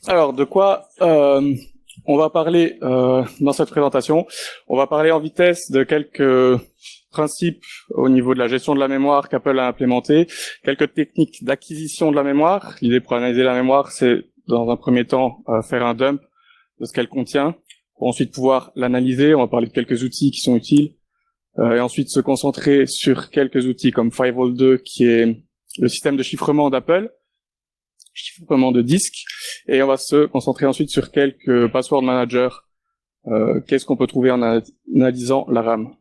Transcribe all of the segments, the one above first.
Alors, de quoi on va parler dans cette présentation? On va parler en vitesse de quelques principes au niveau de la gestion de la mémoire qu'Apple a implémenté, quelques techniques d'acquisition de la mémoire. L'idée pour analyser la mémoire, c'est dans un premier temps faire un dump de ce qu'elle contient, pour ensuite pouvoir l'analyser. On va parler de quelques outils qui sont utiles, et ensuite se concentrer sur quelques outils comme FiveVault2, qui est le système de chiffrement d'Apple, chiffrement de disques, et on va se concentrer ensuite sur quelques password managers. Qu'est-ce qu'on peut trouver en analysant la RAM?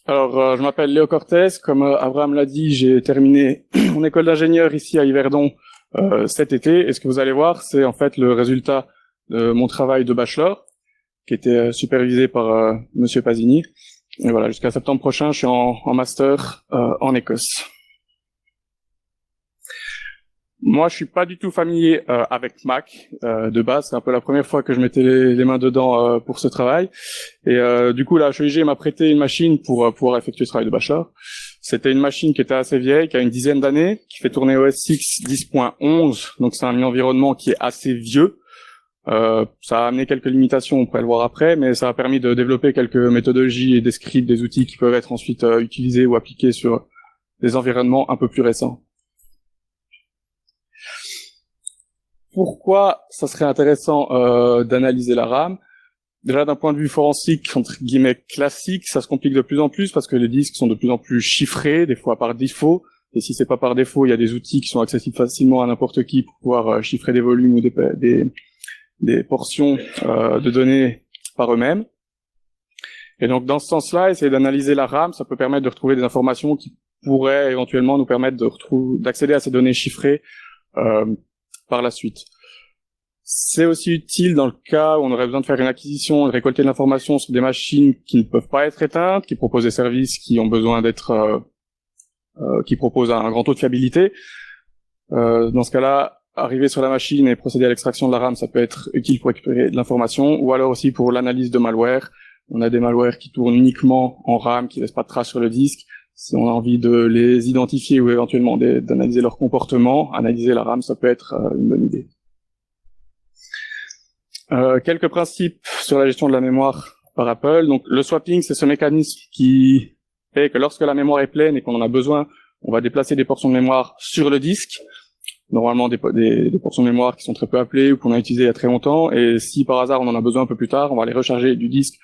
Alors, je m'appelle Léo Cortez. Comme Abraham l'a dit, j'ai terminé mon école d'ingénieur ici à Yverdon cet été. Et ce que vous allez voir, c'est en fait le résultat de mon travail de bachelor, qui était supervisé par Monsieur Pasini. Et voilà, jusqu'à septembre prochain, je suis en master en Écosse. Moi, je suis pas du tout familier avec Mac de base. C'est un peu la première fois que je mettais les mains dedans pour ce travail. Et du coup, la HEIG m'a prêté une machine pour pouvoir effectuer ce travail de bachelor. C'était une machine qui était assez vieille, qui a une dizaine d'années, qui fait tourner OS X 10.11. Donc, c'est un environnement qui est assez vieux. Ça a amené quelques limitations, on pourrait le voir après, mais ça a permis de développer quelques méthodologies et des scripts, des outils qui peuvent être ensuite utilisés ou appliqués sur des environnements un peu plus récents. Pourquoi ça serait intéressant d'analyser la RAM? Déjà d'un point de vue forensique, entre guillemets classique, ça se complique de plus en plus parce que les disques sont de plus en plus chiffrés, des fois par défaut. Et si c'est pas par défaut, il y a des outils qui sont accessibles facilement à n'importe qui pour pouvoir chiffrer des volumes ou des portions de données par eux-mêmes. Et donc dans ce sens-là, essayer d'analyser la RAM, ça peut permettre de retrouver des informations qui pourraient éventuellement nous permettre d'accéder à ces données chiffrées par la suite. C'est aussi utile dans le cas où on aurait besoin de faire une acquisition, de récolter de l'information sur des machines qui ne peuvent pas être éteintes, qui proposent des services qui ont besoin d'être, qui proposent un grand taux de fiabilité. Dans ce cas-là, arriver sur la machine et procéder à l'extraction de la RAM, ça peut être utile pour récupérer de l'information, ou alors aussi pour l'analyse de malware. On a des malwares qui tournent uniquement en RAM, qui laissent pas de traces sur le disque. Si on a envie de les identifier ou éventuellement d'analyser leur comportement, analyser la RAM, ça peut être une bonne idée. Quelques principes sur la gestion de la mémoire par Apple. Donc, le swapping, c'est ce mécanisme qui fait que lorsque la mémoire est pleine et qu'on en a besoin, on va déplacer des portions de mémoire sur le disque. Normalement, des portions de mémoire qui sont très peu appelées ou qu'on a utilisées il y a très longtemps. Et si par hasard on en a besoin un peu plus tard, on va les recharger du disque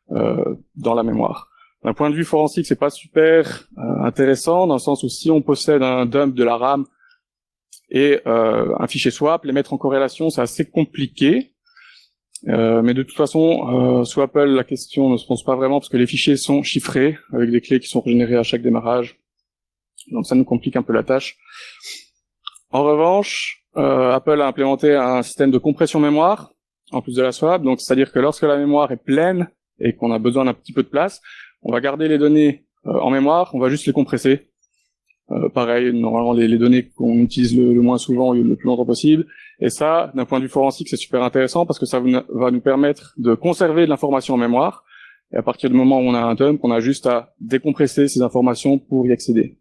dans la mémoire. D'un point de vue forensique, c'est pas super intéressant dans le sens où si on possède un dump de la RAM et un fichier swap, les mettre en corrélation, c'est assez compliqué. Mais de toute façon, sous Apple, la question ne se pose pas vraiment parce que les fichiers sont chiffrés avec des clés qui sont régénérées à chaque démarrage. Donc ça nous complique un peu la tâche. En revanche, Apple a implémenté un système de compression mémoire en plus de la swap. Donc c'est-à-dire que lorsque la mémoire est pleine et qu'on a besoin d'un petit peu de place, on va garder les données en mémoire, on va juste les compresser. Pareil, normalement les données qu'on utilise le moins souvent le plus longtemps possible. Et ça, d'un point de vue forensique, c'est super intéressant parce que ça va nous permettre de conserver de l'information en mémoire. Et à partir du moment où on a un dump, on a juste à décompresser ces informations pour y accéder.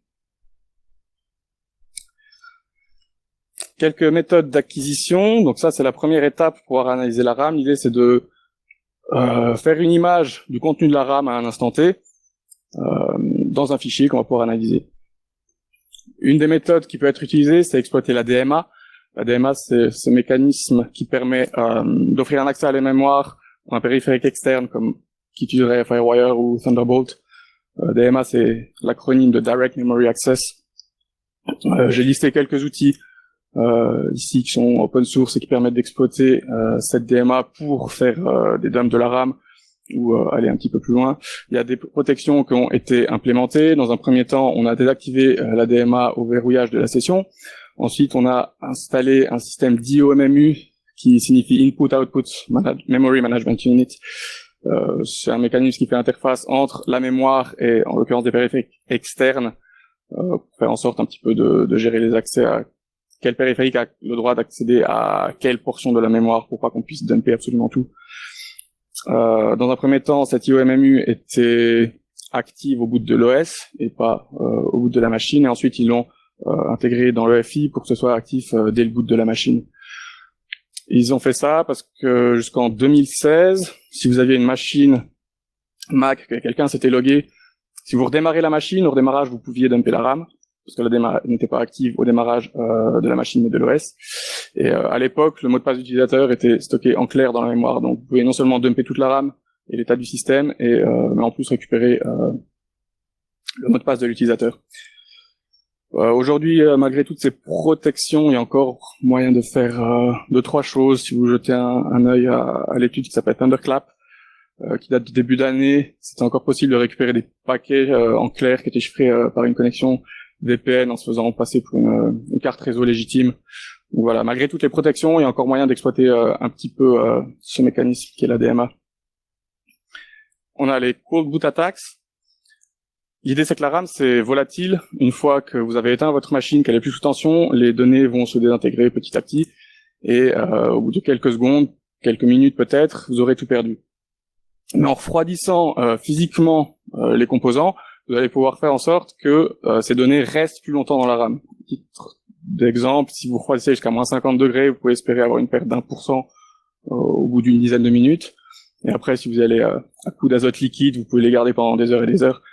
Quelques méthodes d'acquisition. Donc ça, c'est la première étape pour pouvoir analyser la RAM. L'idée, c'est de faire une image du contenu de la RAM à un instant T dans un fichier qu'on va pouvoir analyser. Une des méthodes qui peut être utilisée, c'est exploiter la DMA. La DMA, c'est ce mécanisme qui permet d'offrir un accès à la mémoire à un périphérique externe comme qui utiliserait FireWire ou Thunderbolt. DMA, c'est l'acronyme de Direct Memory Access. J'ai listé quelques outils ici qui sont open source et qui permettent d'exploiter cette DMA pour faire des dumps de la RAM ou aller un petit peu plus loin. Il y a des protections qui ont été implémentées. Dans un premier temps, on a désactivé la DMA au verrouillage de la session. Ensuite, on a installé un système d'IOMMU qui signifie Input-Output Memory Management Unit. C'est un mécanisme qui fait interface entre la mémoire et, en l'occurrence, des périphériques externes pour faire en sorte un petit peu de gérer les accès à quel périphérique a le droit d'accéder à quelle portion de la mémoire pour pas qu'on puisse dumper absolument tout. Dans un premier temps, cette IOMMU était active au bout de l'OS et pas au bout de la machine. Et ensuite, ils l'ont intégré dans le FI pour que ce soit actif dès le boot de la machine. Ils ont fait ça parce que jusqu'en 2016, si vous aviez une machine Mac, que quelqu'un s'était logué, si vous redémarrez la machine, au redémarrage, vous pouviez dumper la RAM, parce que la n'était pas active au démarrage de la machine mais de l'OS. Et à l'époque, le mot de passe d'utilisateur était stocké en clair dans la mémoire, donc vous pouvez non seulement dumper toute la RAM et l'état du système, mais en plus récupérer le mot de passe de l'utilisateur. Aujourd'hui, malgré toutes ces protections, il y a encore moyen de faire deux, trois choses. Si vous jetez un œil à l'étude qui s'appelle Thunderclap, qui date du début d'année, c'était encore possible de récupérer des paquets en clair qui étaient chiffrés par une connexion VPN en se faisant passer pour une carte réseau légitime. Donc voilà, malgré toutes les protections, il y a encore moyen d'exploiter un petit peu ce mécanisme qui est la DMA. On a les cold boot attacks. L'idée, c'est que la RAM, c'est volatile. Une fois que vous avez éteint votre machine, qu'elle est plus sous tension, les données vont se désintégrer petit à petit. Et au bout de quelques secondes, quelques minutes peut-être, vous aurez tout perdu. Mais en refroidissant physiquement les composants, vous allez pouvoir faire en sorte que ces données restent plus longtemps dans la RAM. Titre d'exemple, si vous refroidissez jusqu'à moins 50 degrés, vous pouvez espérer avoir une perte d'1% au bout d'une dizaine de minutes. Et après, si vous allez à coup d'azote liquide, vous pouvez les garder pendant des heures et des heures.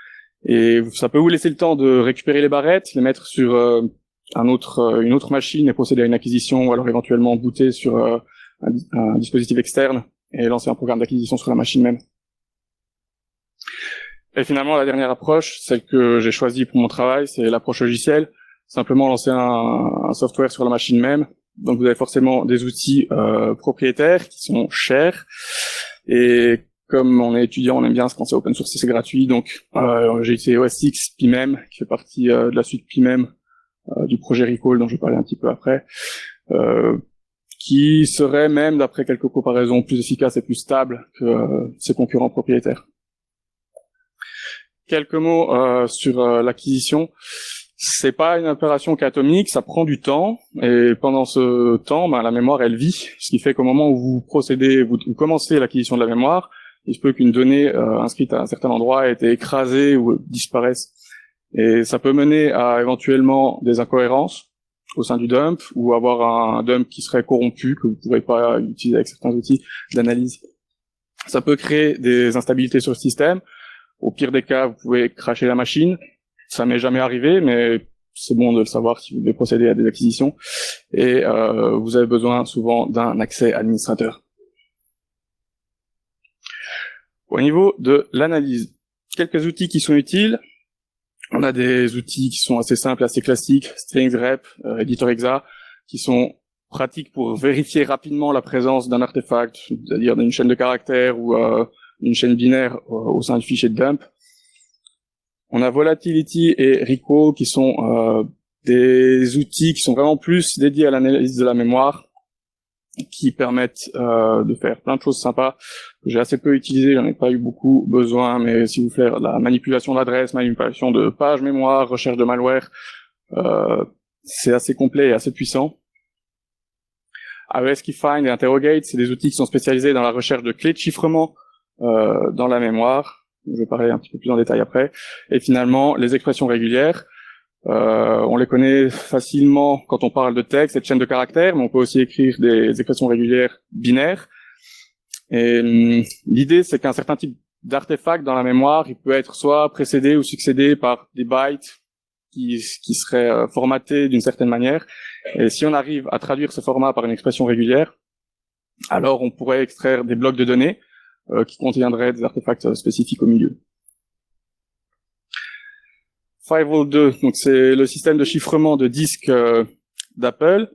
Et ça peut vous laisser le temps de récupérer les barrettes, les mettre sur une autre machine et procéder à une acquisition, ou alors éventuellement booter sur un dispositif externe et lancer un programme d'acquisition sur la machine même. Et finalement, la dernière approche, celle que j'ai choisie pour mon travail, c'est l'approche logicielle. Simplement lancer un software sur la machine même. Donc vous avez forcément des outils propriétaires qui sont chers. Et comme on est étudiant, on aime bien quand c'est open source et c'est gratuit. Donc j'ai utilisé OS X, PyMem, qui fait partie de la suite PyMem du projet Recall, dont je vais parler un petit peu après. Qui serait même, d'après quelques comparaisons, plus efficace et plus stable que ses concurrents propriétaires. Quelques mots sur l'acquisition. C'est pas une opération qui est atomique, ça prend du temps, et pendant ce temps, la mémoire elle vit, ce qui fait qu'au moment où vous procédez, vous commencez l'acquisition de la mémoire, il se peut qu'une donnée inscrite à un certain endroit ait été écrasée ou disparaisse, et ça peut mener à éventuellement des incohérences au sein du dump, ou avoir un dump qui serait corrompu, que vous ne pourrez pas utiliser avec certains outils d'analyse. Ça peut créer des instabilités sur le système. Au pire des cas, vous pouvez crasher la machine. Ça m'est jamais arrivé, mais c'est bon de le savoir si vous devez procéder à des acquisitions. Et vous avez besoin souvent d'un accès administrateur. Au niveau de l'analyse, quelques outils qui sont utiles. On a des outils qui sont assez simples, assez classiques, StringsRep, EditorExa, qui sont pratiques pour vérifier rapidement la présence d'un artefact, c'est-à-dire d'une chaîne de caractères ou une chaîne binaire au sein du fichier de dump. On a Volatility et Recall qui sont des outils qui sont vraiment plus dédiés à l'analyse de la mémoire, qui permettent de faire plein de choses sympas que j'ai assez peu utilisé, j'en ai pas eu beaucoup besoin, mais si vous faites la manipulation d'adresses, manipulation de pages mémoire, recherche de malware, c'est assez complet et assez puissant. AES-Keyfind et Interrogate, c'est des outils qui sont spécialisés dans la recherche de clés de chiffrement dans la mémoire. Je vais parler un petit peu plus en détail après. Et finalement, les expressions régulières, on les connaît facilement quand on parle de texte et de chaînes de caractères, mais on peut aussi écrire des expressions régulières binaires. Et l'idée, c'est qu'un certain type d'artefact dans la mémoire, il peut être soit précédé ou succédé par des bytes qui seraient formatés d'une certaine manière. Et si on arrive à traduire ce format par une expression régulière, alors on pourrait extraire des blocs de données qui contiendraient des artefacts spécifiques au milieu. Firewall 2, donc c'est le système de chiffrement de disques d'Apple.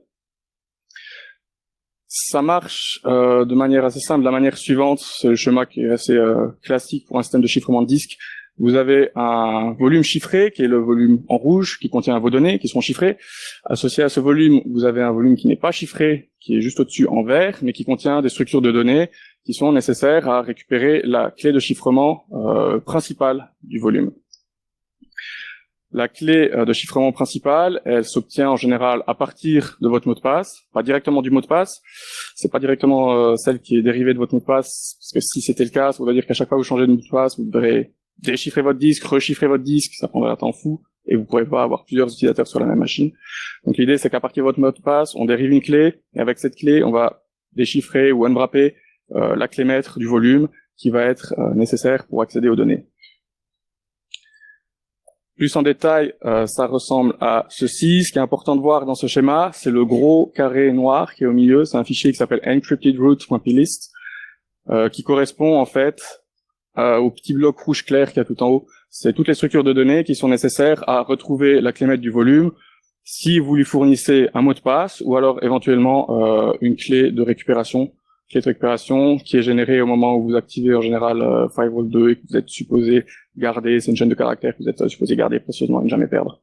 Ça marche de manière assez simple, de la manière suivante, c'est le schéma qui est assez classique pour un système de chiffrement de disques. Vous avez un volume chiffré, qui est le volume en rouge, qui contient vos données, qui sont chiffrées. Associé à ce volume, vous avez un volume qui n'est pas chiffré, qui est juste au-dessus en vert, mais qui contient des structures de données qui sont nécessaires à récupérer la clé de chiffrement principale du volume. La clé de chiffrement principale, elle s'obtient en général à partir de votre mot de passe, pas directement du mot de passe. C'est pas directement celle qui est dérivée de votre mot de passe, parce que si c'était le cas, ça voudrait dire qu'à chaque fois que vous changez de mot de passe, vous devrez déchiffrer votre disque, rechiffrer votre disque, ça prendrait un temps fou, et vous ne pourrez pas avoir plusieurs utilisateurs sur la même machine. Donc l'idée, c'est qu'à partir de votre mot de passe, on dérive une clé, et avec cette clé, on va déchiffrer ou unwrapper la clé maître du volume qui va être nécessaire pour accéder aux données. Plus en détail, ça ressemble à ceci. Ce qui est important de voir dans ce schéma, c'est le gros carré noir qui est au milieu. C'est un fichier qui s'appelle encryptedroot.plist, qui correspond en fait au petit bloc rouge clair qu'il y a tout en haut. C'est toutes les structures de données qui sont nécessaires à retrouver la clé maître du volume si vous lui fournissez un mot de passe ou alors éventuellement une clé de récupération qui est générée au moment où vous activez en général Firewall 2 et que vous êtes supposé garder. C'est une chaîne de caractères que vous êtes supposé garder précieusement et ne jamais perdre.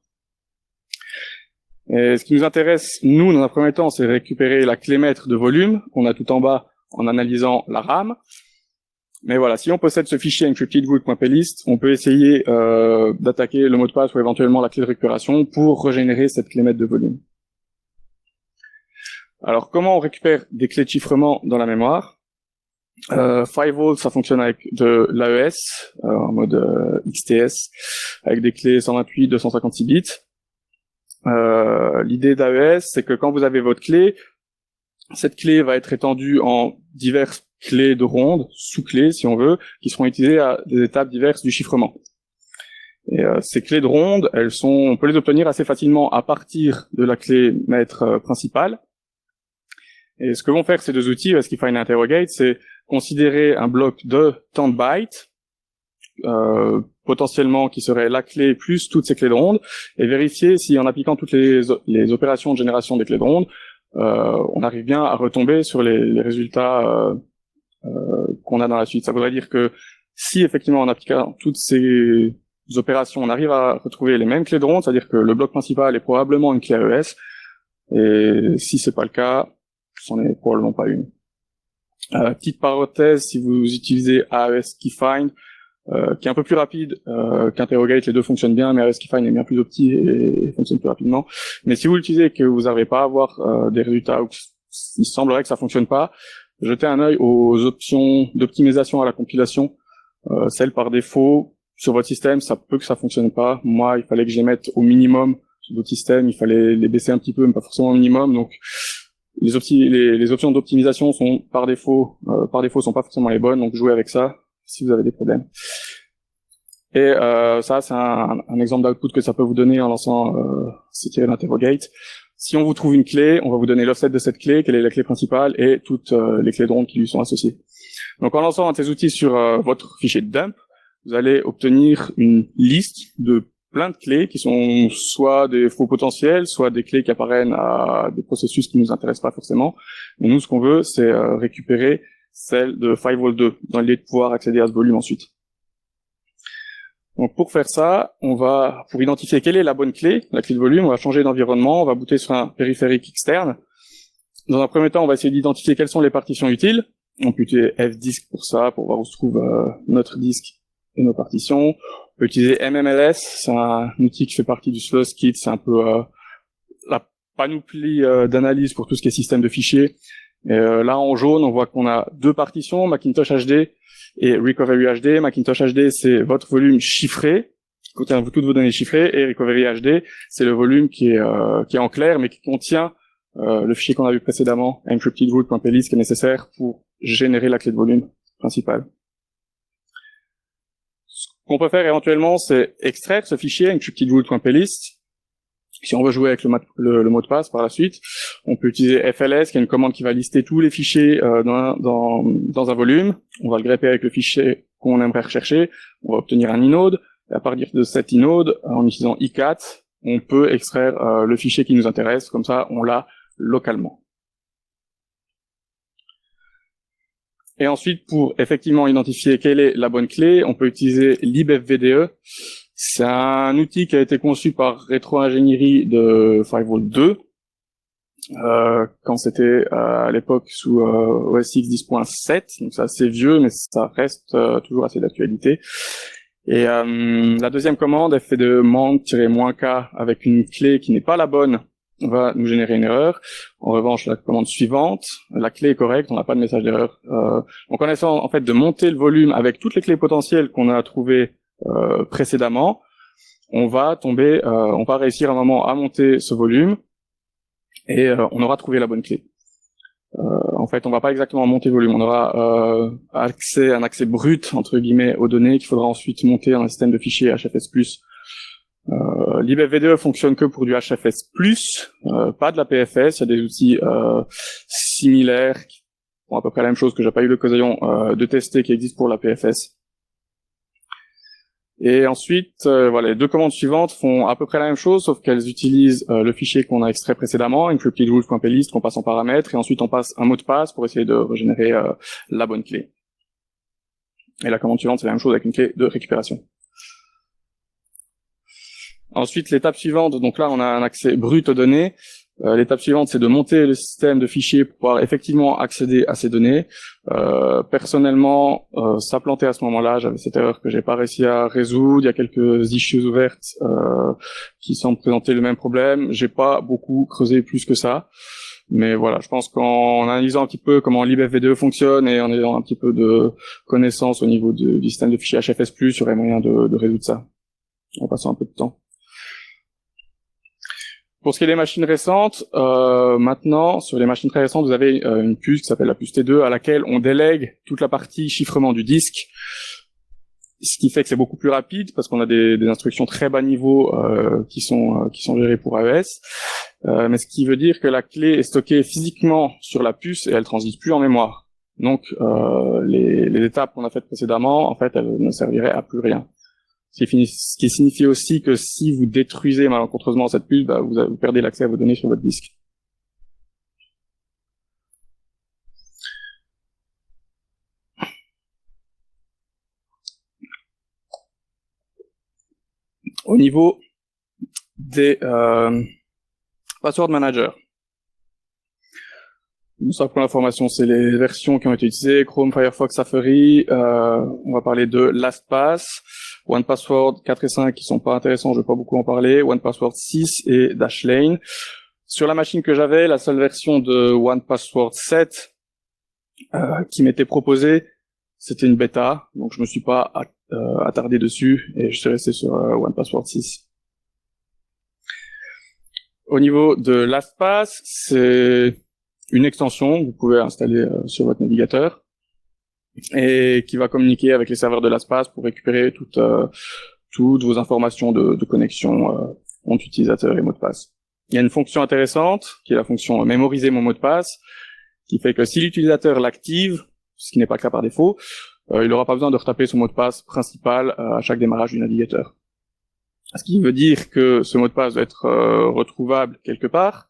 Et ce qui nous intéresse, nous, dans un premier temps, c'est récupérer la clé maître de volume qu'on a tout en bas en analysant la RAM. Mais voilà, si on possède ce fichier encryptedroot.plist, on peut essayer d'attaquer le mot de passe ou éventuellement la clé de récupération pour régénérer cette clé maître de volume. Alors, comment on récupère des clés de chiffrement dans la mémoire? Firewall, ça fonctionne avec de l'AES, en mode XTS, avec des clés 128, 256 bits. L'idée d'AES, c'est que quand vous avez votre clé, cette clé va être étendue en diverses clés de ronde, sous-clés si on veut, qui seront utilisées à des étapes diverses du chiffrement. Et ces clés de ronde, on peut les obtenir assez facilement à partir de la clé maître principale. Et ce que vont faire ces deux outils, Rescue-Find et Interrogate, c'est considérer un bloc de tant de bytes, potentiellement qui serait la clé plus toutes ces clés de ronde, et vérifier si en appliquant toutes les opérations de génération des clés de ronde, on arrive bien à retomber sur les résultats qu'on a dans la suite. Ça voudrait dire que si effectivement en appliquant toutes ces opérations, on arrive à retrouver les mêmes clés de ronde, c'est-à-dire que le bloc principal est probablement une clé AES, et si c'est pas le cas, c'en est probablement pas une. Petite parenthèse, si vous utilisez AES Keyfind, qui est un peu plus rapide qu'Interrogate, les deux fonctionnent bien, mais AES Keyfind est bien plus petit et fonctionne plus rapidement. Mais si vous l'utilisez et que vous n'arrivez pas à avoir des résultats, ou il semblerait que ça fonctionne pas, jetez un œil aux options d'optimisation à la compilation. Celles par défaut, sur votre système, ça peut que ça fonctionne pas. Moi, il fallait que je les mette au minimum sur d'autres systèmes, il fallait les baisser un petit peu, mais pas forcément au minimum, donc les options d'optimisation sont par défaut sont pas forcément les bonnes, donc jouez avec ça si vous avez des problèmes. Et ça, c'est un exemple d'output que ça peut vous donner en lançant c-interrogate. Si on vous trouve une clé, on va vous donner l'offset de cette clé, quelle est la clé principale et toutes les clés de ronde qui lui sont associées. Donc en lançant un de ces outils sur votre fichier de dump, vous allez obtenir une liste de plein de clés qui sont soit des faux potentiels, soit des clés qui appartiennent à des processus qui nous intéressent pas forcément. Et nous, ce qu'on veut, c'est récupérer celle de Firewall 2 dans l'idée de pouvoir accéder à ce volume ensuite. Donc pour faire ça, pour identifier quelle est la bonne clé, la clé de volume, on va changer d'environnement, on va booter sur un périphérique externe. Dans un premier temps, on va essayer d'identifier quelles sont les partitions utiles. On peut utiliser fdisk pour ça, pour voir où se trouve notre disque et nos partitions. On peut utiliser MMLS, c'est un outil qui fait partie du Sloskit, c'est un peu la panoplie d'analyse pour tout ce qui est système de fichiers. Et là, en jaune, on voit qu'on a deux partitions, Macintosh HD et Recovery HD. Macintosh HD, c'est votre volume chiffré, qui contient toutes vos données chiffrées, et Recovery HD, c'est le volume qui est en clair, mais qui contient le fichier qu'on a vu précédemment, encryptedroot.plist, qui est nécessaire pour générer la clé de volume principale. Ce qu'on peut faire éventuellement, c'est extraire ce fichier encryptedroot.plist. Si on veut jouer avec le mot de passe par la suite, on peut utiliser FLS, qui est une commande qui va lister tous les fichiers dans un volume. On va le grepper avec le fichier qu'on aimerait rechercher. On va obtenir un inode. Et à partir de cet inode, en utilisant icat, on peut extraire le fichier qui nous intéresse. Comme ça, on l'a localement. Et ensuite, pour effectivement identifier quelle est la bonne clé, on peut utiliser libfvde. C'est un outil qui a été conçu par rétro-ingénierie de Firewall 2, quand c'était à l'époque sous OS X 10.7, donc c'est assez vieux, mais ça reste toujours assez d'actualité. Et la deuxième commande, elle fait de manque-k avec une clé qui n'est pas la bonne, on va nous générer une erreur. En revanche, la commande suivante, la clé est correcte, on n'a pas de message d'erreur. Donc en essayant en fait de monter le volume avec toutes les clés potentielles qu'on a trouvées précédemment, on va réussir à un moment à monter ce volume et on aura trouvé la bonne clé. En fait, on va pas exactement monter le volume, on aura un accès brut entre guillemets aux données qu'il faudra ensuite monter dans un système de fichiers HFS+. LibFV2 fonctionne que pour du HFS+, pas de la PFS. Il y a des outils similaires qui font à peu près la même chose que j'ai pas eu l'occasion de tester qui existent pour la PFS. Et ensuite, voilà, les deux commandes suivantes font à peu près la même chose, sauf qu'elles utilisent le fichier qu'on a extrait précédemment, encryptedrules.plist, qu'on passe en paramètres, et ensuite on passe un mot de passe pour essayer de régénérer la bonne clé. Et la commande suivante, c'est la même chose avec une clé de récupération. Ensuite, l'étape suivante, donc là on a un accès brut aux données. L'étape suivante, c'est de monter le système de fichiers pour pouvoir effectivement accéder à ces données. Personnellement, ça plantait à ce moment-là. J'avais cette erreur que j'ai pas réussi à résoudre. Il y a quelques issues ouvertes qui semblent présenter le même problème. J'ai pas beaucoup creusé plus que ça. Mais voilà, je pense qu'en analysant un petit peu comment libfv2 fonctionne et en ayant un petit peu de connaissances au niveau du système de fichiers HFS+, il y aurait moyen de résoudre ça en passant un peu de temps. Pour ce qui est des machines récentes, maintenant, sur les machines très récentes, vous avez une puce qui s'appelle la puce T2 à laquelle on délègue toute la partie chiffrement du disque, ce qui fait que c'est beaucoup plus rapide parce qu'on a des instructions très bas niveau qui sont gérées pour AES, mais ce qui veut dire que la clé est stockée physiquement sur la puce et elle transite plus en mémoire. Donc les étapes qu'on a faites précédemment, en fait, elles ne serviraient à plus rien. Ce qui signifie aussi que si vous détruisez malencontreusement cette puce, vous perdez l'accès à vos données sur votre disque. Au niveau des password managers, ça pour l'information, c'est les versions qui ont été utilisées, Chrome, Firefox, Safari. On va parler de LastPass, OnePassword 4 et 5 qui sont pas intéressants, je vais pas beaucoup en parler, OnePassword 6 et Dashlane. Sur la machine que j'avais, la seule version de OnePassword 7 qui m'était proposée, c'était une bêta, donc je me suis pas attardé dessus et je suis resté sur OnePassword 6. Au niveau de LastPass, c'est une extension que vous pouvez installer sur votre navigateur et qui va communiquer avec les serveurs de LastPass pour récupérer toutes vos informations de connexion entre utilisateur et mot de passe. Il y a une fonction intéressante qui est la fonction mémoriser mon mot de passe qui fait que si l'utilisateur l'active, ce qui n'est pas le cas par défaut, il n'aura pas besoin de retaper son mot de passe principal à chaque démarrage du navigateur. Ce qui veut dire que ce mot de passe doit être retrouvable quelque part.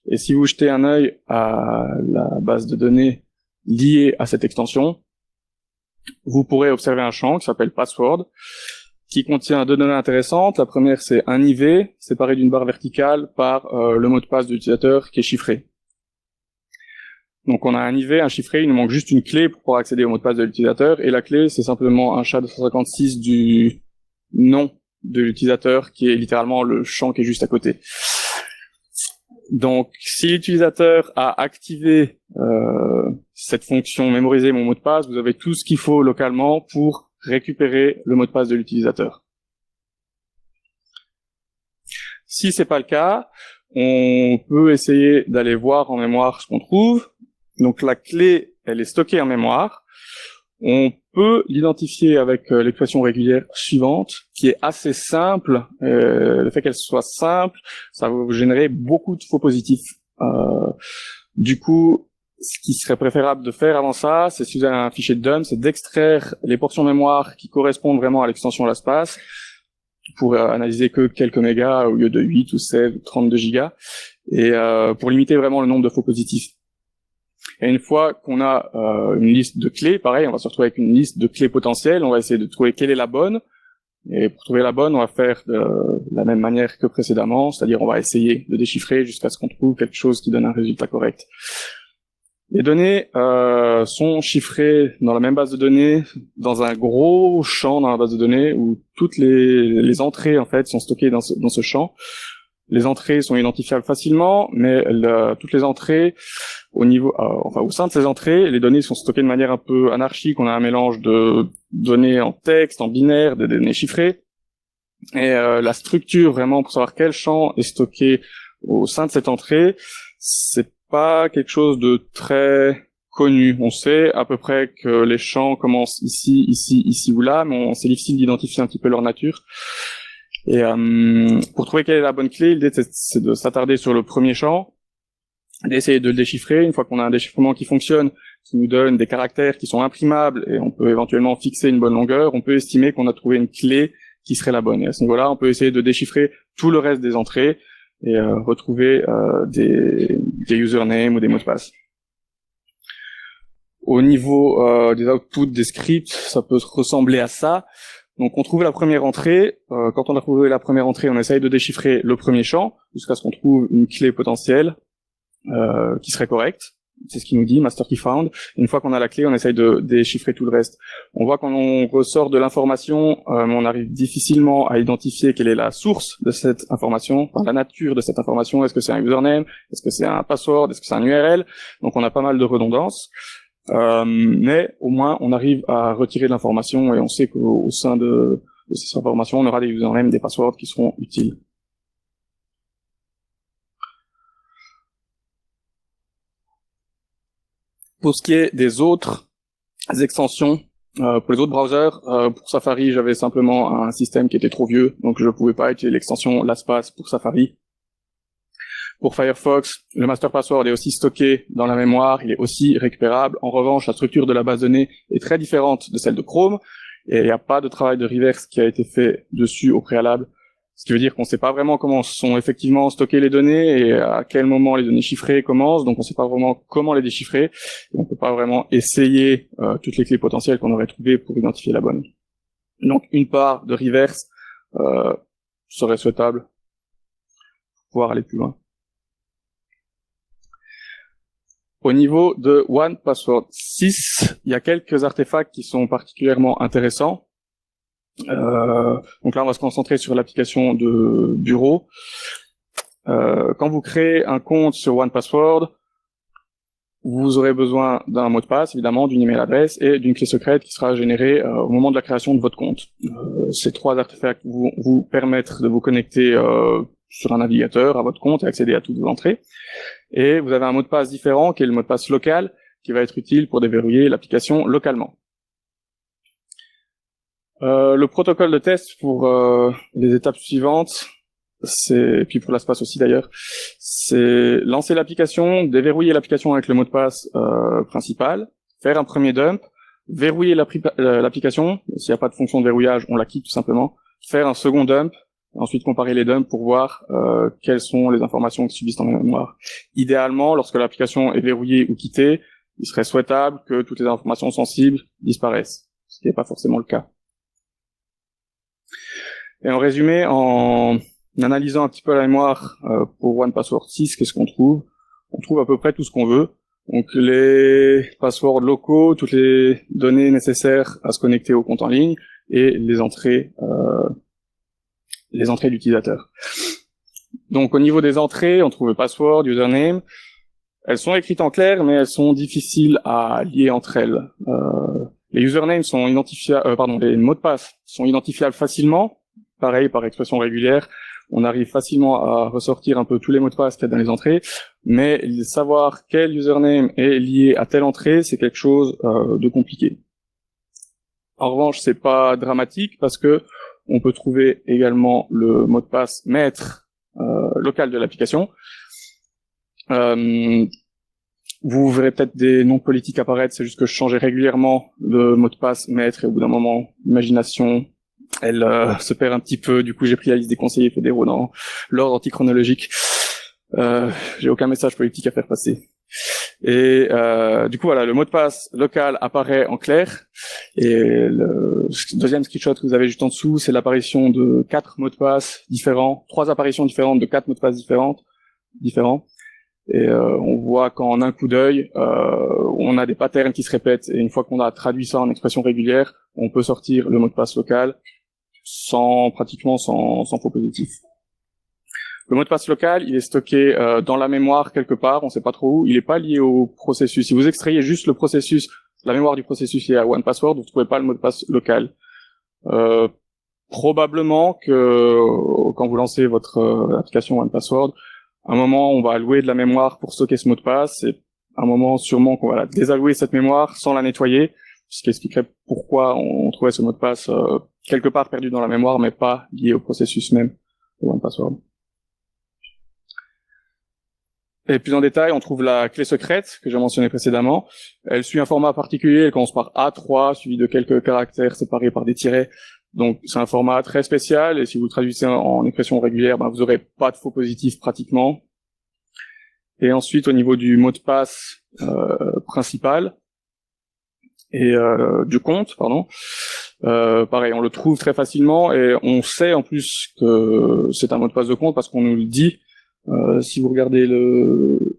Et si vous jetez un œil à la base de données liée à cette extension, vous pourrez observer un champ qui s'appelle password, qui contient deux données intéressantes. La première, c'est un IV séparé d'une barre verticale par le mot de passe de l'utilisateur qui est chiffré. Donc on a un IV, un chiffré, il nous manque juste une clé pour pouvoir accéder au mot de passe de l'utilisateur, et la clé, c'est simplement un SHA-256 du nom de l'utilisateur, qui est littéralement le champ qui est juste à côté. Donc, si l'utilisateur a activé cette fonction mémoriser mon mot de passe, vous avez tout ce qu'il faut localement pour récupérer le mot de passe de l'utilisateur. Si c'est pas le cas, on peut essayer d'aller voir en mémoire ce qu'on trouve. Donc, la clé, elle est stockée en mémoire. On peut l'identifier avec l'expression régulière suivante, qui est assez simple. Le fait qu'elle soit simple, ça va vous générer beaucoup de faux positifs. Du coup, ce qui serait préférable de faire avant ça, c'est si vous avez un fichier de dump, c'est d'extraire les portions mémoire qui correspondent vraiment à l'extension LastPass pour analyser que quelques mégas au lieu de 8 ou 16 ou 32 gigas, et pour limiter vraiment le nombre de faux positifs. Et une fois qu'on a une liste de clés, pareil, on va se retrouver avec une liste de clés potentielles, on va essayer de trouver quelle est la bonne, et pour trouver la bonne, on va faire de la même manière que précédemment, c'est-à-dire on va essayer de déchiffrer jusqu'à ce qu'on trouve quelque chose qui donne un résultat correct. Les données sont chiffrées dans la même base de données, dans un gros champ dans la base de données, où toutes les entrées en fait sont stockées dans ce champ. Les entrées sont identifiables facilement, mais toutes les entrées au sein de ces entrées, les données sont stockées de manière un peu anarchique. On a un mélange de données en texte, en binaire, de données chiffrées. Et la structure vraiment pour savoir quel champ est stocké au sein de cette entrée, c'est pas quelque chose de très connu. On sait à peu près que les champs commencent ici, ici, ici ou là, mais c'est difficile d'identifier un petit peu leur nature. Et pour trouver quelle est la bonne clé, l'idée c'est de s'attarder sur le premier champ, d'essayer de le déchiffrer. Une fois qu'on a un déchiffrement qui fonctionne, qui nous donne des caractères qui sont imprimables et on peut éventuellement fixer une bonne longueur, on peut estimer qu'on a trouvé une clé qui serait la bonne. Et à ce niveau-là, on peut essayer de déchiffrer tout le reste des entrées et retrouver des usernames ou des mots de passe. Au niveau des outputs des scripts, ça peut ressembler à ça. Donc on trouve la première entrée. Quand on a trouvé la première entrée, on essaye de déchiffrer le premier champ jusqu'à ce qu'on trouve une clé potentielle qui serait correcte. C'est ce qu'il nous dit, master key found. Une fois qu'on a la clé, on essaye de déchiffrer tout le reste. On voit quand on ressort de l'information, on arrive difficilement à identifier quelle est la source de cette information, enfin la nature de cette information. Est-ce que c'est un username? Est-ce que c'est un password? Est-ce que c'est un URL? Donc on a pas mal de redondance. Mais au moins on arrive à retirer de l'information et on sait qu'au sein de ces informations, on aura des usernames, des passwords qui seront utiles. Pour ce qui est des autres extensions, pour les autres browsers, pour Safari, j'avais simplement un système qui était trop vieux, donc je ne pouvais pas utiliser l'extension LastPass pour Safari. Pour Firefox, le master password est aussi stocké dans la mémoire, il est aussi récupérable. En revanche, la structure de la base de données est très différente de celle de Chrome, et il n'y a pas de travail de reverse qui a été fait dessus au préalable. Ce qui veut dire qu'on ne sait pas vraiment comment sont effectivement stockées les données et à quel moment les données chiffrées commencent, donc on ne sait pas vraiment comment les déchiffrer, et on ne peut pas vraiment essayer toutes les clés potentielles qu'on aurait trouvées pour identifier la bonne. Donc une part de reverse serait souhaitable pour pouvoir aller plus loin. Au niveau de OnePassword 6, il y a quelques artefacts qui sont particulièrement intéressants. Donc là, on va se concentrer sur l'application de bureau. Quand vous créez un compte sur OnePassword, vous aurez besoin d'un mot de passe, évidemment, d'une email adresse et d'une clé secrète qui sera générée au moment de la création de votre compte. Ces trois artefacts vont vous permettre de vous connecter sur un navigateur à votre compte et accéder à toutes vos entrées. Et vous avez un mot de passe différent qui est le mot de passe local qui va être utile pour déverrouiller l'application localement. Le protocole de test pour les étapes suivantes, et puis pour l'espace aussi d'ailleurs, c'est lancer l'application, déverrouiller l'application avec le mot de passe principal, faire un premier dump, verrouiller l'application, s'il n'y a pas de fonction de verrouillage, on la quitte tout simplement, faire un second dump, ensuite comparer les dumps pour voir quelles sont les informations qui subsistent en mémoire. Idéalement, lorsque l'application est verrouillée ou quittée, il serait souhaitable que toutes les informations sensibles disparaissent, ce qui n'est pas forcément le cas. Et en résumé, en analysant un petit peu la mémoire pour OnePassword 6, qu'est-ce qu'on trouve? On trouve à peu près tout ce qu'on veut. Donc les passwords locaux, toutes les données nécessaires à se connecter au compte en ligne et les entrées d'utilisateurs. Donc au niveau des entrées, on trouve le password, username. Elles sont écrites en clair, mais elles sont difficiles à lier entre elles. Les usernames sont identifiables, les mots de passe sont identifiables facilement. Pareil, par expression régulière, on arrive facilement à ressortir un peu tous les mots de passe qu'il y a dans les entrées, mais savoir quel username est lié à telle entrée, c'est quelque chose de compliqué. En revanche, c'est pas dramatique parce que on peut trouver également le mot de passe maître local de l'application. Vous verrez peut-être des noms politiques apparaître, c'est juste que je changeais régulièrement le mot de passe maître et au bout d'un moment, l'imagination, elle se perd un petit peu. Du coup, j'ai pris la liste des conseillers fédéraux dans l'ordre antichronologique. J'ai aucun message politique à faire passer. Et du coup, voilà, le mot de passe local apparaît en clair. Et le deuxième screenshot que vous avez juste en dessous, c'est l'apparition de 4 mots de passe différents, 3 apparitions différentes de 4 mots de passe différents. Et on voit qu'en un coup d'œil, on a des patterns qui se répètent. Et une fois qu'on a traduit ça en expression régulière, on peut sortir le mot de passe local pratiquement sans faux positif. Le mot de passe local, il est stocké dans la mémoire quelque part, on sait pas trop où. Il est pas lié au processus. Si vous extrayez juste le processus, la mémoire du processus lié à OnePassword, vous ne trouvez pas le mot de passe local. probablement que quand vous lancez votre application OnePassword, à un moment on va allouer de la mémoire pour stocker ce mot de passe, et à un moment sûrement qu'on va désallouer cette mémoire sans la nettoyer, ce qui expliquerait pourquoi on trouvait ce mot de passe quelque part perdu dans la mémoire, mais pas lié au processus même de OnePassword. Et plus en détail, on trouve la clé secrète que j'ai mentionnée précédemment. Elle suit un format particulier, elle commence par A3, suivi de quelques caractères séparés par des tirets. Donc c'est un format très spécial, et si vous le traduisez en expression régulière, vous n'aurez pas de faux positifs pratiquement. Et ensuite, au niveau du mot de passe principal, et du compte, pareil, on le trouve très facilement, et on sait en plus que c'est un mot de passe de compte parce qu'on nous le dit. Si vous regardez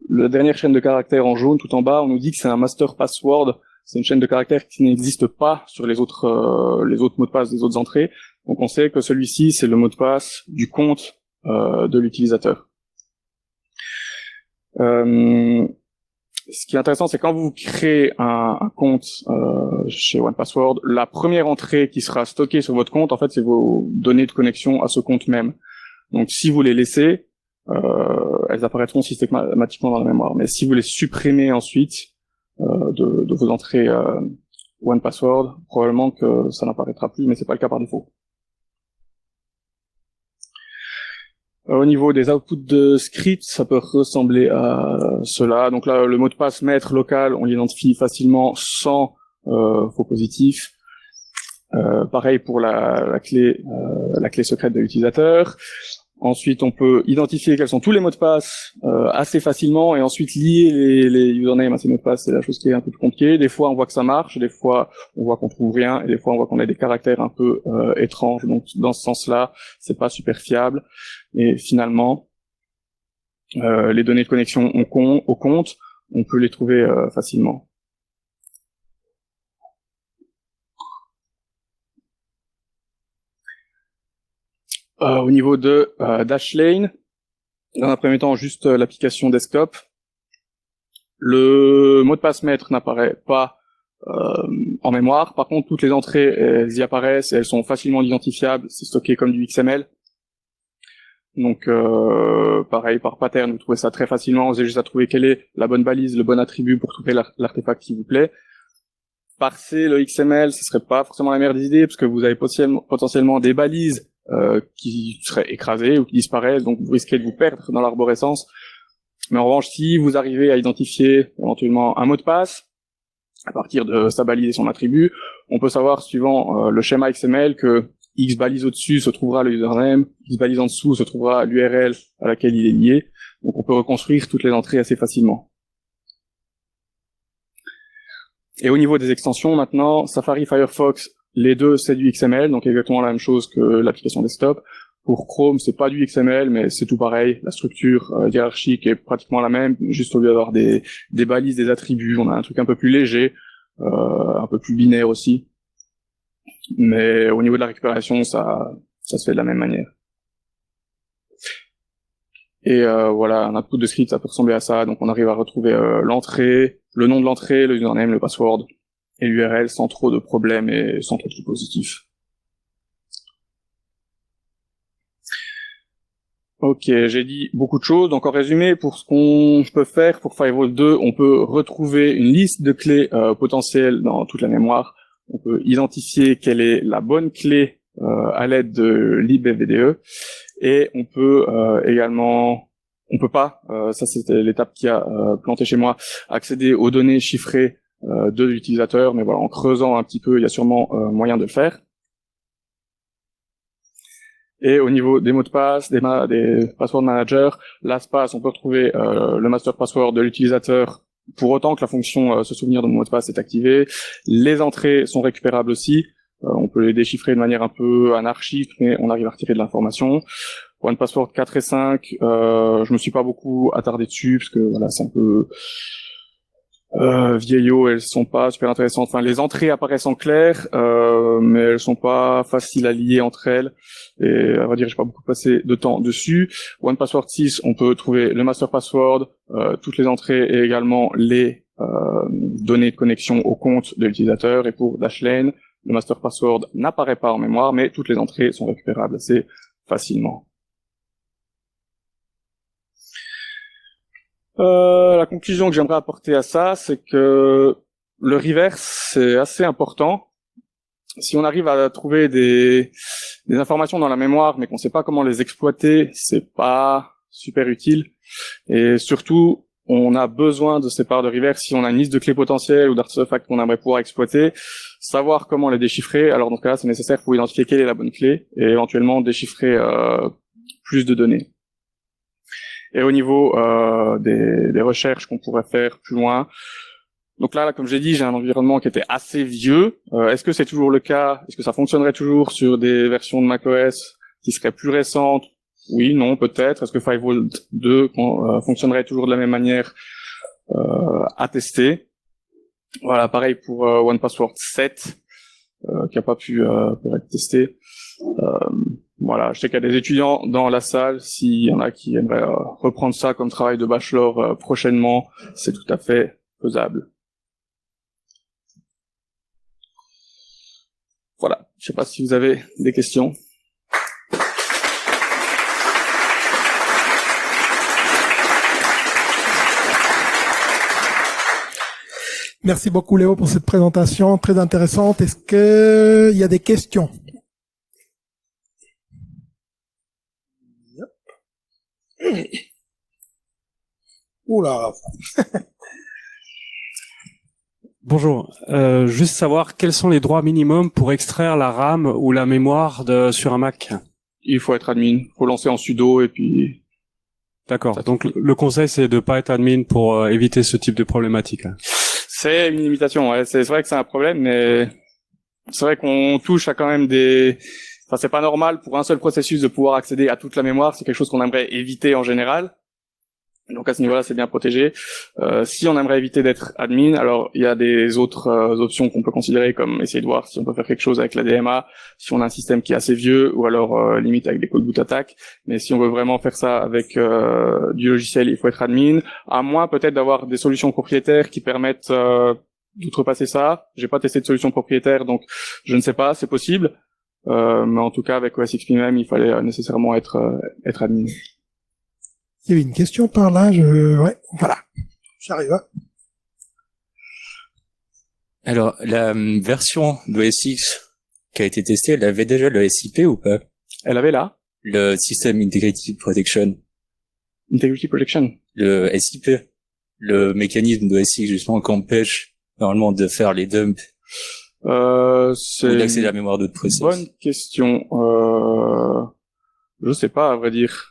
la dernière chaîne de caractères en jaune tout en bas, on nous dit que c'est un master password. C'est une chaîne de caractères qui n'existe pas sur les autres mots de passe des autres entrées. Donc on sait que celui-ci, c'est le mot de passe du compte de l'utilisateur. Ce qui est intéressant, c'est quand vous créez un compte chez OnePassword, la première entrée qui sera stockée sur votre compte, en fait, c'est vos données de connexion à ce compte même. Donc si vous les laissez, elles apparaîtront systématiquement dans la mémoire. Mais si vous les supprimez ensuite de vos entrées OnePassword, probablement que ça n'apparaîtra plus, mais c'est pas le cas par défaut. Au niveau des outputs de script, ça peut ressembler à cela. Donc là, le mot de passe maître local, on l'identifie facilement sans faux positifs. Pareil pour la clé secrète de l'utilisateur. Ensuite, on peut identifier quels sont tous les mots de passe assez facilement, et ensuite lier les usernames à ces mots de passe. C'est la chose qui est un peu plus compliquée. Des fois, on voit que ça marche, des fois, on voit qu'on trouve rien, et des fois, on voit qu'on a des caractères un peu étranges. Donc, dans ce sens-là, c'est pas super fiable. Et finalement, les données de connexion au compte, on peut les trouver facilement. Au niveau de Dashlane, dans un premier temps, juste l'application desktop. Le mot de passe maître n'apparaît pas en mémoire. Par contre, toutes les entrées, elles y apparaissent et elles sont facilement identifiables. C'est stocké comme du XML. Donc, pareil, par pattern, vous trouvez ça très facilement. Vous avez juste à trouver quelle est la bonne balise, le bon attribut pour trouver l'artefact qui vous plaît. Parser le XML, ce serait pas forcément la meilleure des idées, parce que vous avez potentiellement des balises qui seraient écrasées ou qui disparaissent, donc vous risquez de vous perdre dans l'arborescence. Mais en revanche, si vous arrivez à identifier éventuellement un mot de passe, à partir de sa balise et son attribut, on peut savoir, suivant le schéma XML, que X balise au-dessus se trouvera le username, X balise en dessous se trouvera l'URL à laquelle il est lié. Donc on peut reconstruire toutes les entrées assez facilement. Et au niveau des extensions, maintenant, Safari, Firefox, les deux, c'est du XML, donc exactement la même chose que l'application desktop. Pour Chrome, c'est pas du XML, mais c'est tout pareil. La structure hiérarchique est pratiquement la même, juste au lieu d'avoir des balises, des attributs, on a un truc un peu plus léger, un peu plus binaire aussi. Mais au niveau de la récupération, ça se fait de la même manière. Et voilà, un output de script, ça peut ressembler à ça. Donc on arrive à retrouver l'entrée, le nom de l'entrée, le username, le password et l'URL sans trop de problèmes et sans trop de positifs. Ok, j'ai dit beaucoup de choses. Donc en résumé, pour ce qu'on peut faire pour Firewall 2, on peut retrouver une liste de clés potentielles dans toute la mémoire. On peut identifier quelle est la bonne clé à l'aide de libfvde. Et on peut également, on peut pas, ça c'était l'étape qui a planté chez moi, accéder aux données chiffrées de l'utilisateur, mais voilà, en creusant un petit peu, il y a sûrement moyen de le faire. Et au niveau des mots de passe, des password managers, LastPass, on peut retrouver le master password de l'utilisateur pour autant que la fonction se souvenir de mon mot de passe est activée. Les entrées sont récupérables aussi. On peut les déchiffrer de manière un peu anarchique, mais on arrive à retirer de l'information. OnePassword 4 et 5, je me suis pas beaucoup attardé dessus, parce que voilà, c'est un peu vieillot, elles sont pas super intéressantes. Enfin, les entrées apparaissent en clair, mais elles sont pas faciles à lier entre elles. Et à vrai dire, j'ai pas beaucoup passé de temps dessus. OnePassword 6, on peut trouver le master password, toutes les entrées et également les données de connexion au compte de l'utilisateur. Et pour Dashlane, le master password n'apparaît pas en mémoire, mais toutes les entrées sont récupérables assez facilement. La conclusion que j'aimerais apporter à ça, c'est que le reverse, c'est assez important. Si on arrive à trouver des informations dans la mémoire, mais qu'on ne sait pas comment les exploiter, c'est pas super utile. Et surtout, on a besoin de ces parts de reverse si on a une liste de clés potentielles ou d'artefacts qu'on aimerait pouvoir exploiter, savoir comment les déchiffrer. Alors dans ce cas-là, c'est nécessaire pour identifier quelle est la bonne clé et éventuellement déchiffrer plus de données. Et au niveau des recherches qu'on pourrait faire plus loin, donc là, comme j'ai dit, j'ai un environnement qui était assez vieux. Est-ce que c'est toujours le cas? Est-ce que ça fonctionnerait toujours sur des versions de macOS qui seraient plus récentes? Oui, non, peut-être. Est-ce que Firewall 2 fonctionnerait toujours de la même manière? À tester. Voilà, pareil pour OnePassword 7, qui n'a pas pu être testé. Voilà, je sais qu'il y a des étudiants dans la salle. S'il y en a qui aimeraient reprendre ça comme travail de bachelor prochainement, c'est tout à fait faisable. Voilà, je sais pas si vous avez des questions. Merci beaucoup Léo pour cette présentation très intéressante. Est-ce qu'il y a des questions? Oula. Bonjour, juste savoir quels sont les droits minimums pour extraire la RAM ou la mémoire sur un Mac? Il faut être admin, il faut lancer en sudo et puis... D'accord, donc le conseil c'est de pas être admin pour éviter ce type de problématique. C'est une limitation, ouais. C'est vrai que c'est un problème, mais c'est vrai qu'on touche à quand même des... Enfin, c'est pas normal pour un seul processus de pouvoir accéder à toute la mémoire, c'est quelque chose qu'on aimerait éviter en général. Donc à ce niveau-là, c'est bien protégé. Si on aimerait éviter d'être admin, alors il y a des autres options qu'on peut considérer, comme essayer de voir si on peut faire quelque chose avec la DMA, si on a un système qui est assez vieux, ou alors limite avec des call boot attack. Mais si on veut vraiment faire ça avec du logiciel, il faut être admin. À moins peut-être d'avoir des solutions propriétaires qui permettent d'outrepasser ça. J'ai pas testé de solution propriétaire, donc je ne sais pas, c'est possible. Mais en tout cas, avec OS XP même, il fallait nécessairement être admin. Il y avait une question par là, ouais, voilà. J'arrive. Alors, la version d'OS X qui a été testée, elle avait déjà le SIP ou pas? Elle avait là Le System Integrity Protection. Integrity Protection. Le SIP. Le mécanisme d'OS X, justement, qui empêche normalement de faire les dumps. C'est ou d'accéder à la mémoire d'autres process. Bonne question. Je sais pas, à vrai dire.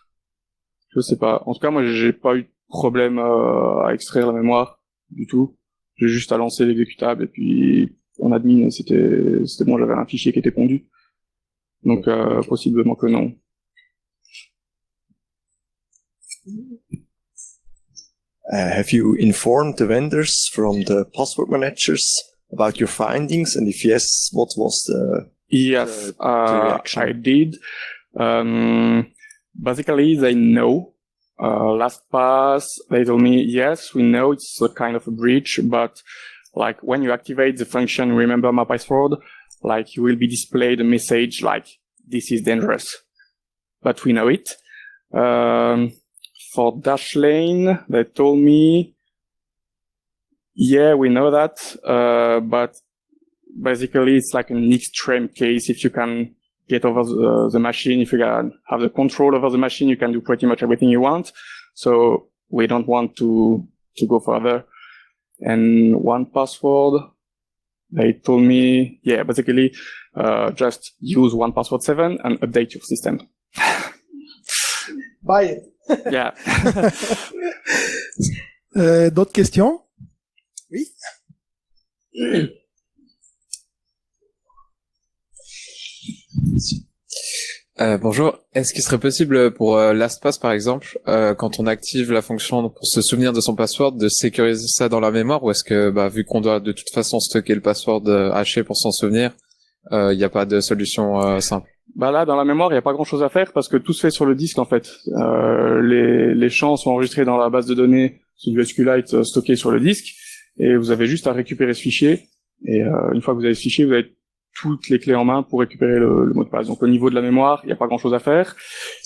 Je sais pas. En tout cas, moi, j'ai pas eu de problème à extraire la mémoire du tout. J'ai juste à lancer l'exécutable et puis en admin, c'était bon, j'avais un fichier qui était pondu. Donc possiblement que non. Have you informed the vendors from the password managers about your findings, and if yes, what was the Yes, reaction? I did. Basically, they know. LastPass, they told me, yes, we know it's a kind of a breach, but like when you activate the function remember my password, like you will be displayed a message like this is dangerous. But we know it. For Dashlane, they told me, yeah, we know that, but basically it's like an extreme case. If you can get over the machine, if you can have the control over the machine, you can do pretty much everything you want. So we don't want to go further. And OnePassword, they told me, yeah, basically, just use OnePassword 7 and update your system. Bye. Yeah. D'autres questions? Oui. Bonjour. Est-ce qu'il serait possible pour LastPass, par exemple, quand on active la fonction pour se souvenir de son password, de sécuriser ça dans la mémoire, ou est-ce que, vu qu'on doit de toute façon stocker le password haché pour s'en souvenir, il n'y a pas de solution simple? Là, dans la mémoire, il n'y a pas grand-chose à faire parce que tout se fait sur le disque, en fait. Les champs sont enregistrés dans la base de données sous du SQLite stocké sur le disque et vous avez juste à récupérer ce fichier. Et une fois que vous avez ce fichier, vous avez toutes les clés en main pour récupérer le mot de passe. Donc au niveau de la mémoire, il n'y a pas grand-chose à faire.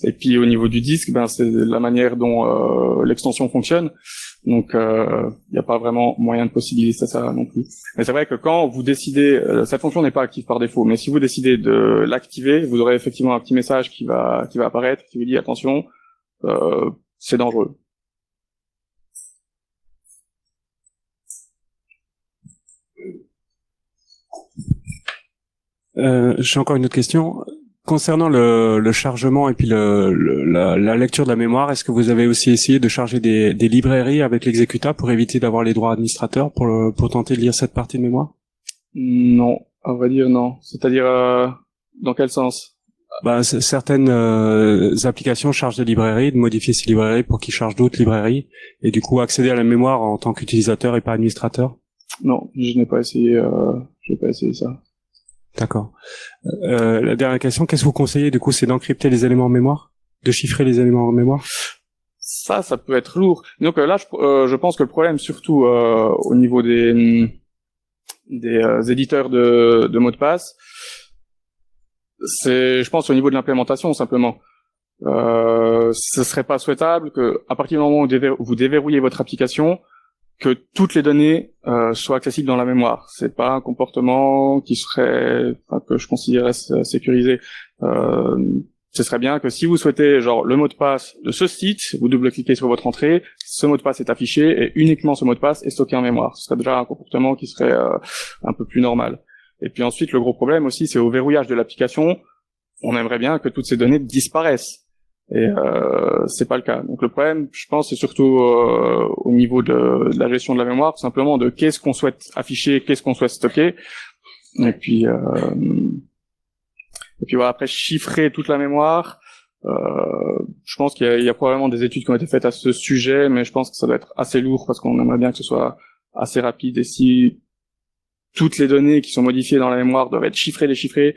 Et puis au niveau du disque, c'est la manière dont l'extension fonctionne. Donc il n'y a pas vraiment moyen de possibiliser ça non plus. Mais c'est vrai que quand vous décidez, cette fonction n'est pas active par défaut, mais si vous décidez de l'activer, vous aurez effectivement un petit message qui va apparaître, qui vous dit attention, c'est dangereux. J'ai encore une autre question. Concernant le chargement et puis la lecture de la mémoire, est-ce que vous avez aussi essayé de charger des librairies avec l'exécuta pour éviter d'avoir les droits administrateurs pour tenter de lire cette partie de mémoire? Non, à vrai dire non. C'est-à-dire dans quel sens? Certaines applications chargent des librairies, de modifier ces librairies pour qu'ils chargent d'autres librairies et du coup accéder à la mémoire en tant qu'utilisateur et pas administrateur. Non, je n'ai pas essayé. J'ai pas essayé ça. D'accord. La dernière question, qu'est-ce que vous conseillez du coup, c'est d'encrypter les éléments en mémoire, de chiffrer les éléments en mémoire? Ça peut être lourd. Donc là, je pense que le problème, surtout au niveau des éditeurs de mots de passe, c'est, je pense, au niveau de l'implémentation simplement. Ce serait pas souhaitable que, à partir du moment où vous déverrouillez votre application, que toutes les données soient accessibles dans la mémoire. C'est pas un comportement qui serait, que je considérais sécurisé. Ce serait bien que si vous souhaitez, le mot de passe de ce site, vous double-cliquez sur votre entrée, ce mot de passe est affiché et uniquement ce mot de passe est stocké en mémoire. Ce serait déjà un comportement qui serait un peu plus normal. Et puis ensuite, le gros problème aussi, c'est au verrouillage de l'application. On aimerait bien que toutes ces données disparaissent. Et c'est pas le cas. Donc le problème, je pense, c'est surtout au niveau de la gestion de la mémoire, tout simplement de qu'est-ce qu'on souhaite afficher, qu'est-ce qu'on souhaite stocker. Et puis voilà, après chiffrer toute la mémoire. Je pense qu'il y a probablement des études qui ont été faites à ce sujet, mais je pense que ça doit être assez lourd parce qu'on aimerait bien que ce soit assez rapide. Et si toutes les données qui sont modifiées dans la mémoire doivent être chiffrées, déchiffrées.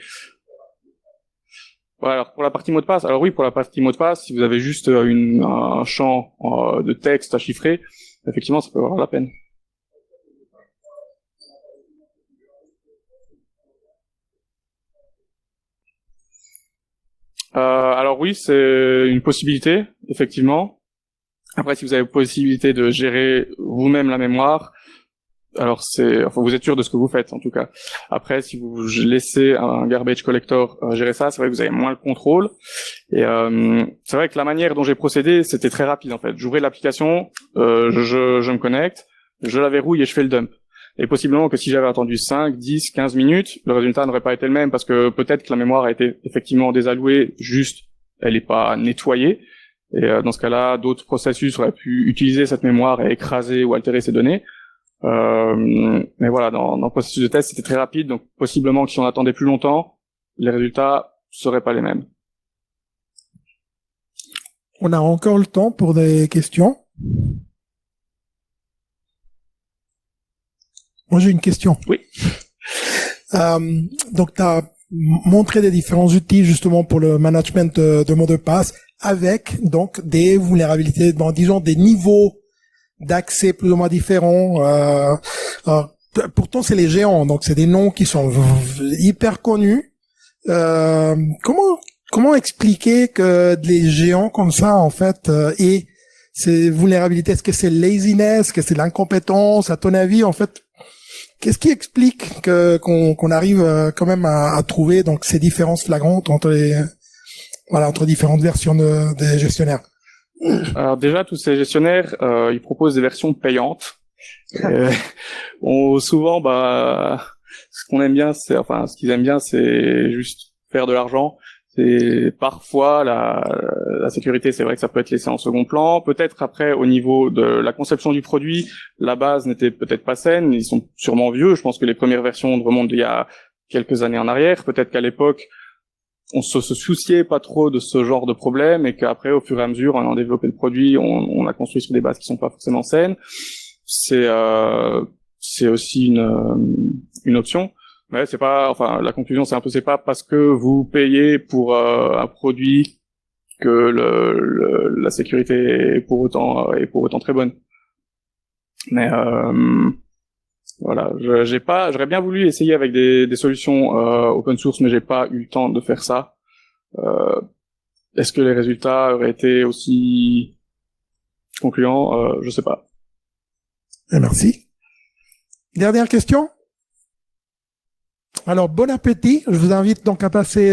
Voilà, alors pour la partie mot de passe, alors oui, pour la partie mot de passe, si vous avez juste un champ de texte à chiffrer, effectivement, ça peut avoir la peine. Alors oui, c'est une possibilité, effectivement. Après, si vous avez la possibilité de gérer vous-même la mémoire, alors vous êtes sûr de ce que vous faites, en tout cas. Après, si vous laissez un garbage collector gérer ça, c'est vrai que vous avez moins le contrôle. Et c'est vrai que la manière dont j'ai procédé, c'était très rapide, en fait. J'ouvrais l'application, je me connecte, je la verrouille et je fais le dump. Et possiblement que si j'avais attendu 5, 10, 15 minutes, le résultat n'aurait pas été le même parce que peut-être que la mémoire a été effectivement désallouée, juste elle n'est pas nettoyée. Et dans ce cas-là, d'autres processus auraient pu utiliser cette mémoire et écraser ou altérer ces données. Mais voilà, dans le processus de test, c'était très rapide, donc possiblement que si on attendait plus longtemps, les résultats seraient pas les mêmes. On a encore le temps pour des questions. Moi, j'ai une question. Oui. Donc, tu as montré des différents outils justement pour le management de mots de passe avec donc des vulnérabilités, disons des niveaux d'accès plus ou moins différents. Pourtant, c'est les géants, donc c'est des noms qui sont hyper connus. Comment expliquer que les géants comme ça, en fait, aient ces vulnérabilités? Est-ce que c'est laziness? Est-ce que c'est l'incompétence? À ton avis, en fait, qu'est-ce qui explique qu'on arrive quand même à trouver donc ces différences flagrantes entre différentes versions des gestionnaires? Alors déjà, tous ces gestionnaires, ils proposent des versions payantes. Souvent, ce qu'ils aiment bien, c'est juste faire de l'argent. C'est parfois la sécurité, c'est vrai que ça peut être laissé en second plan. Peut-être après, au niveau de la conception du produit, la base n'était peut-être pas saine. Ils sont sûrement vieux. Je pense que les premières versions remontent d'il y a quelques années en arrière. Peut-être qu'à l'époque, on se souciait pas trop de ce genre de problème et qu'après, au fur et à mesure, en ayant développé le produit, on a construit sur des bases qui sont pas forcément saines. C'est aussi une option. Mais c'est pas, la conclusion, c'est un peu, c'est pas parce que vous payez pour un produit que la sécurité est pour autant très bonne. Mais Voilà, j'aurais bien voulu essayer avec des solutions open source, mais j'ai pas eu le temps de faire ça. Est-ce que les résultats auraient été aussi concluants? Je sais pas. Merci. Dernière question. Alors, bon appétit. Je vous invite donc à passer